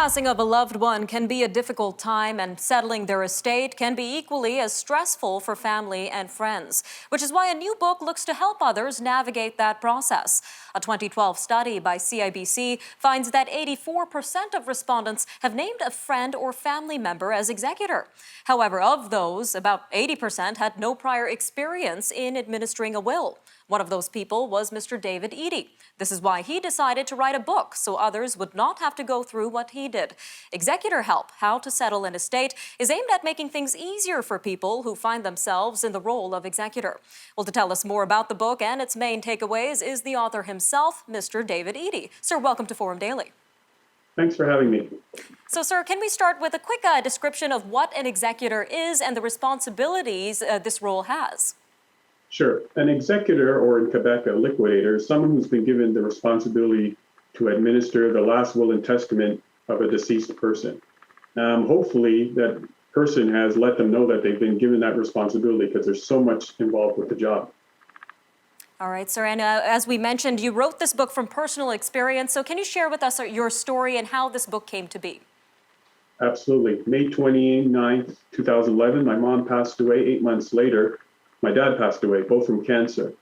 passing of a loved one can be a difficult time, and settling their estate can be equally as stressful for family and friends, which is why a new book looks to help others navigate that process. A 2012 study by CIBC finds that 84% of respondents have named a friend or family member as executor. However, of those, about 80% had no prior experience in administering a will. One of those people was Mr. David Edey. This is why he decided to write a book so others would not have to go through what he did. Executor Help: How to Settle an Estate is aimed at making things easier for people who find themselves in the role of executor. Well, to tell us more about the book and its main takeaways is the author himself, Mr. David Edey. Sir, welcome to Forum Daily. Thanks for having me. So, sir, can we start with a quick description of what an executor is and the responsibilities this role has? Sure. An executor, or in Quebec, a liquidator, is someone who's been given the responsibility to administer the last will and testament of a deceased person. Hopefully, that person has let them know that they've been given that responsibility, because there's so much involved with the job. All right, sir. And as we mentioned, you wrote this book from personal experience. So can you share with us your story and how this book came to be? Absolutely. May 29th, 2011, my mom passed away. 8 months later, my dad passed away, both from cancer.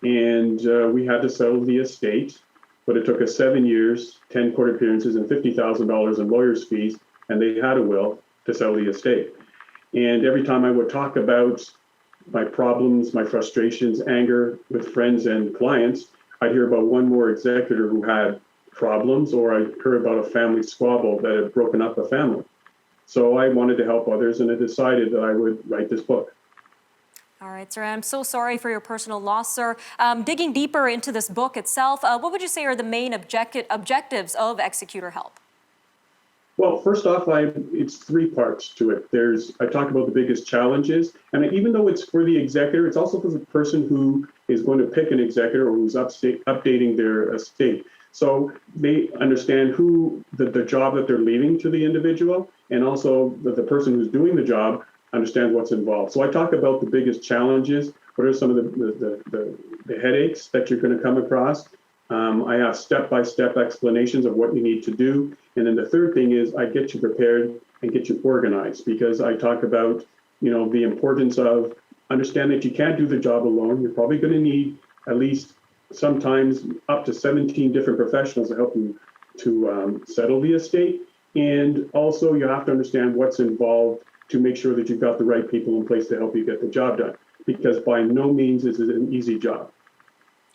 And we had to settle the estate, but it took us 7 years, 10 court appearances, and $50,000 in lawyer's fees, and they had a will to settle the estate. And every time I would talk about my problems, my frustrations, anger with friends and clients, I'd hear about one more executor who had problems, or I heard about a family squabble that had broken up a family. So I wanted to help others, and I decided that I would write this book. All right, sir. I'm so sorry for your personal loss, sir. Digging deeper into this book itself, what would you say are the main objectives of Executor Help? Well, first off, it's three parts to it. I talk about the biggest challenges, and even though it's for the executor, it's also for the person who is going to pick an executor or who's updating their estate. So they understand who the job that they're leaving to the individual, and also the person who's doing the job understands what's involved. So I talk about the biggest challenges. What are some of the headaches that you're going to come across? I have step-by-step explanations of what you need to do. And then the third thing is I get you prepared and get you organized, because I talk about, the importance of understand that you can't do the job alone. You're probably going to need at least sometimes up to 17 different professionals to help you to settle the estate. And also you have to understand what's involved to make sure that you've got the right people in place to help you get the job done, because by no means is it an easy job.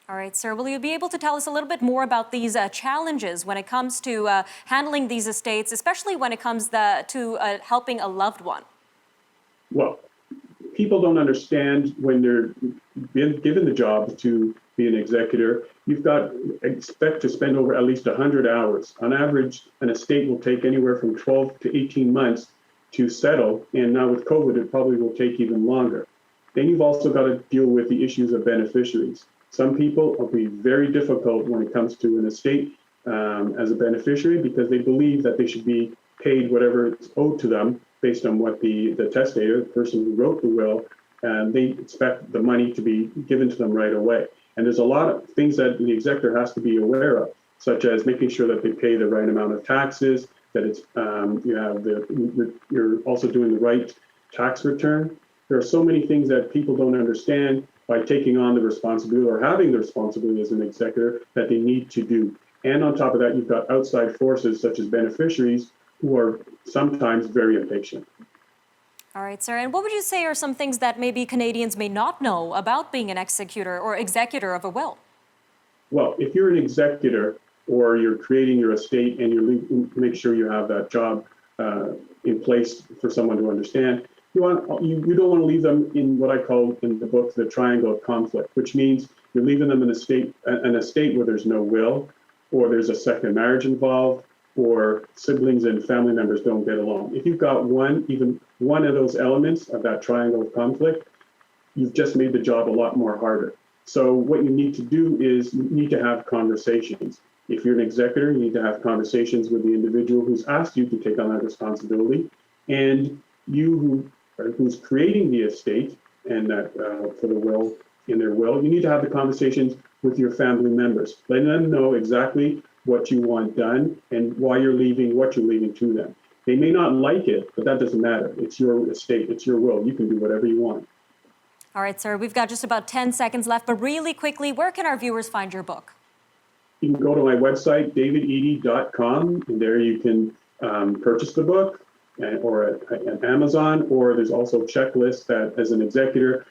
All right, sir. Will you be able to tell us a little bit more about these challenges when it comes to handling these estates, especially when it comes to helping a loved one? Well, people don't understand when they're being given the job to be an executor, expect to spend over at least 100 hours. On average, an estate will take anywhere from 12 to 18 months to settle, and now with COVID, it probably will take even longer. Then you've also got to deal with the issues of beneficiaries. Some people will be very difficult when it comes to an estate as a beneficiary, because they believe that they should be paid whatever is owed to them based on what the testator, the person who wrote the will, they expect the money to be given to them right away. And there's a lot of things that the executor has to be aware of, such as making sure that they pay the right amount of taxes, that it's you're also doing the right tax return. There are so many things that people don't understand by taking on the responsibility or having the responsibility as an executor that they need to do. And on top of that, you've got outside forces such as beneficiaries who are sometimes very impatient. All right, sir. And what would you say are some things that maybe Canadians may not know about being an executor or executor of a will? Well, if you're an executor or you're creating your estate and you make sure you have that job in place for someone to understand, you don't want to leave them in what I call in the book the triangle of conflict, which means you're leaving them in an estate where there's no will, or there's a second marriage involved, or siblings and family members don't get along. If you've got even one of those elements of that triangle of conflict, you've just made the job a lot more harder. So what you need to do is you need to have conversations. If you're an executor, you need to have conversations with the individual who's asked you to take on that responsibility, and who's creating the estate and that for the will, in their will, you need to have the conversations with your family members, letting them know exactly what you want done and why you're leaving, what you're leaving to them. They may not like it, but that doesn't matter. It's your estate, it's your will. You can do whatever you want. All right, sir, we've got just about 10 seconds left, but really quickly, where can our viewers find your book? You can go to my website, davidedey.com, and there you can purchase the book or at Amazon, or there's also checklists that as an executor,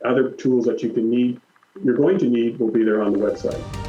other tools that you're going to need will be there on the website.